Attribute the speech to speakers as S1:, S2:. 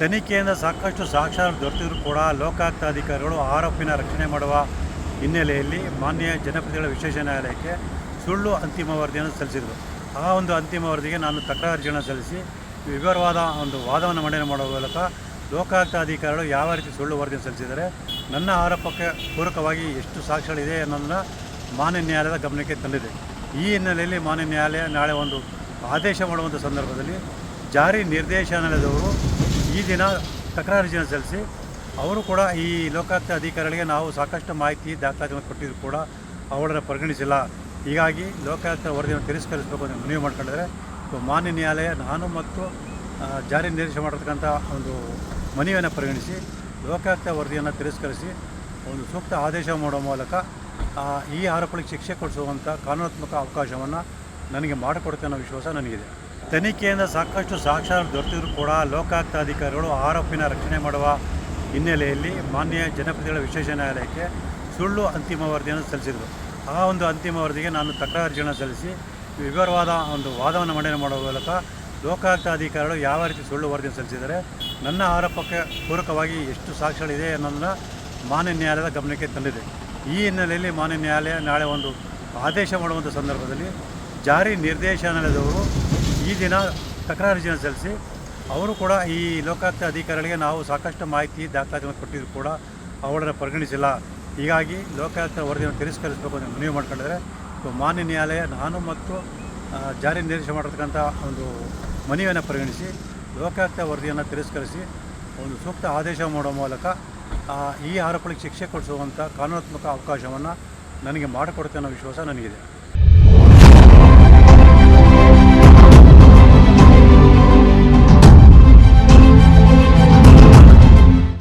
S1: ತನಿಖೆಯಿಂದ ಸಾಕಷ್ಟು ಸಾಕ್ಷ್ಯ ದೊರೆತಿದ್ರು ಕೂಡ ಲೋಕಾಯುಕ್ತ ಅಧಿಕಾರಿಗಳು ಆರೋಪಿನ ರಕ್ಷಣೆ ಮಾಡುವ ಹಿನ್ನೆಲೆಯಲ್ಲಿ ಮಾನ್ಯ ಜನಪ್ರತಿನಿಧಿಗಳ ವಿಶೇಷ ನ್ಯಾಯಾಲಯಕ್ಕೆ ಸುಳ್ಳು ಅಂತಿಮ ವರದಿಯನ್ನು ಸಲ್ಲಿಸಿದರು. ಆ ಒಂದು ಅಂತಿಮ ವರದಿಗೆ ನಾನು ತಕರಾರು ಅರ್ಜಿಯನ್ನು ಸಲ್ಲಿಸಿ ವಿವರವಾದ ಒಂದು ವಾದವನ್ನು ಮಂಡನೆ ಮಾಡುವ ಮೂಲಕ ಲೋಕಾಯುಕ್ತ ಅಧಿಕಾರಿಗಳು ಯಾವ ರೀತಿ ಸುಳ್ಳು ವರದಿಯನ್ನು ಸಲ್ಲಿಸಿದರೆ ನನ್ನ ಆರೋಪಕ್ಕೆ ಪೂರಕವಾಗಿ ಎಷ್ಟು ಸಾಕ್ಷ್ಯಗಳಿದೆ ಅನ್ನೋದನ್ನು ಮಾನ್ಯ ನ್ಯಾಯಾಲಯದ ಗಮನಕ್ಕೆ ತಂದಿದೆ. ಈ ಹಿನ್ನೆಲೆಯಲ್ಲಿ ಮಾನ್ಯ ನ್ಯಾಯಾಲಯ ನಾಳೆ ಒಂದು ಆದೇಶ ಮಾಡುವಂಥ ಸಂದರ್ಭದಲ್ಲಿ ಜಾರಿ ನಿರ್ದೇಶನಾಲಯದವರು ಈ ದಿನ ತಕರಾರು ಅರ್ಜಿಯನ್ನು ಸಲ್ಲಿಸಿ ಅವರು ಕೂಡ ಈ ಲೋಕಾಯುಕ್ತ ಅಧಿಕಾರಿಗಳಿಗೆ ನಾವು ಸಾಕಷ್ಟು ಮಾಹಿತಿ ದಾಖಲಾತಿಗಳನ್ನು ಕೊಟ್ಟಿದ್ದು ಕೂಡ ಅವರನ್ನು ಪರಿಗಣಿಸಿಲ್ಲ. ಹೀಗಾಗಿ ಲೋಕಾಯುಕ್ತ ವರದಿಯನ್ನು ತಿರಸ್ಕರಿಸಬೇಕು ಅಂತ ಮನವಿ ಮಾಡ್ಕೊಂಡಿದ್ದಾರೆ. ಮಾನ್ಯ ನ್ಯಾಯಾಲಯ ನಾನು ಮತ್ತು ಜಾರಿ ನಿರ್ದೇಶನ ಮಾಡಿರ್ತಕ್ಕಂಥ ಒಂದು ಮನವಿಯನ್ನು ಪರಿಗಣಿಸಿ ಲೋಕಾಯುಕ್ತ ವರದಿಯನ್ನು ತಿರಸ್ಕರಿಸಿ ಒಂದು ಸೂಕ್ತ ಆದೇಶ ಮಾಡುವ ಮೂಲಕ ಈ ಆರೋಪಗಳಿಗೆ ಶಿಕ್ಷೆ ಕೊಡಿಸುವಂಥ ಕಾನೂನಾತ್ಮಕ ಅವಕಾಶವನ್ನು ನನಗೆ ಮಾಡಿಕೊಡುತ್ತೆ ಅನ್ನೋ ವಿಶ್ವಾಸ ನನಗಿದೆ. ತನಿಖೆಯಿಂದ ಸಾಕಷ್ಟು ಸಾಕ್ಷ್ಯ ದೊರೆತಿದ್ರು ಕೂಡ ಲೋಕಾಯುಕ್ತ ಅಧಿಕಾರಿಗಳು ಆರೋಪಿನ ರಕ್ಷಣೆ ಮಾಡುವ ಹಿನ್ನೆಲೆಯಲ್ಲಿ ಮಾನ್ಯ ಜನಪ್ರತಿನಿಧಿಗಳ ವಿಶೇಷ ನ್ಯಾಯಾಲಯಕ್ಕೆ ಸುಳ್ಳು ಅಂತಿಮ ವರದಿಯನ್ನು ಸಲ್ಲಿಸಿದರು. ಆ ಒಂದು ಅಂತಿಮ ವರದಿಗೆ ನಾನು ತಕರಾರು ಅರ್ಜಿಯನ್ನು ಸಲ್ಲಿಸಿ ವಿವರವಾದ ಒಂದು ವಾದವನ್ನು ಮಂಡನೆ ಮಾಡುವ ಮೂಲಕ ಲೋಕಾಯುಕ್ತ ಅಧಿಕಾರಿಗಳು ಯಾವ ರೀತಿ ಸುಳ್ಳು ವರದಿಯನ್ನು ಸಲ್ಲಿಸಿದರೆ ನನ್ನ ಆರೋಪಕ್ಕೆ ಪೂರಕವಾಗಿ ಎಷ್ಟು ಸಾಕ್ಷ್ಯಗಳಿದೆ ಅನ್ನೋದನ್ನು ಮಾನ್ಯ ನ್ಯಾಯಾಲಯದ ಗಮನಕ್ಕೆ ತಂದಿದೆ. ಈ ಹಿನ್ನೆಲೆಯಲ್ಲಿ ಮಾನ್ಯ ನ್ಯಾಯಾಲಯ ನಾಳೆ ಒಂದು ಆದೇಶ ಮಾಡುವಂಥ ಸಂದರ್ಭದಲ್ಲಿ ಜಾರಿ ನಿರ್ದೇಶನಾಲಯದವರು ಈ ದಿನ ತಕರಾರು ಅರ್ಜಿಯನ್ನು ಸಲ್ಲಿಸಿ ಅವರು ಕೂಡ ಈ ಲೋಕಾಯುಕ್ತ ಅಧಿಕಾರಿಗಳಿಗೆ ನಾವು ಸಾಕಷ್ಟು ಮಾಹಿತಿ ದಾಖಲಾತಿಗಳನ್ನು ಕೊಟ್ಟಿದ್ದು ಕೂಡ ಅವರನ್ನು ಪರಿಗಣಿಸಿಲ್ಲ. ಹೀಗಾಗಿ ಲೋಕಾಯುಕ್ತ ವರದಿಯನ್ನು ತಿರಸ್ಕರಿಸಬೇಕು ಅಂತ ಮನವಿ ಮಾಡ್ಕೊಂಡಿದ್ದಾರೆ. ಮಾನ್ಯ ನ್ಯಾಯಾಲಯ ನಾನು ಮತ್ತು ಜಾರಿ ನಿರ್ದೇಶನ ಮಾಡಿರ್ತಕ್ಕಂಥ ಒಂದು ಮನವಿಯನ್ನು ಪರಿಗಣಿಸಿ ಲೋಕಾಯುಕ್ತ ವರದಿಯನ್ನು ತಿರಸ್ಕರಿಸಿ ಒಂದು ಸೂಕ್ತ ಆದೇಶ ಮಾಡುವ ಮೂಲಕ ಈ ಆರೋಪಗಳಿಗೆ ಶಿಕ್ಷೆ ಕೊಡಿಸುವಂಥ ಕಾನೂನಾತ್ಮಕ ಅವಕಾಶವನ್ನು ನನಗೆ ಮಾಡಿಕೊಡುತ್ತೆ ಅನ್ನೋ ವಿಶ್ವಾಸ ನನಗಿದೆ.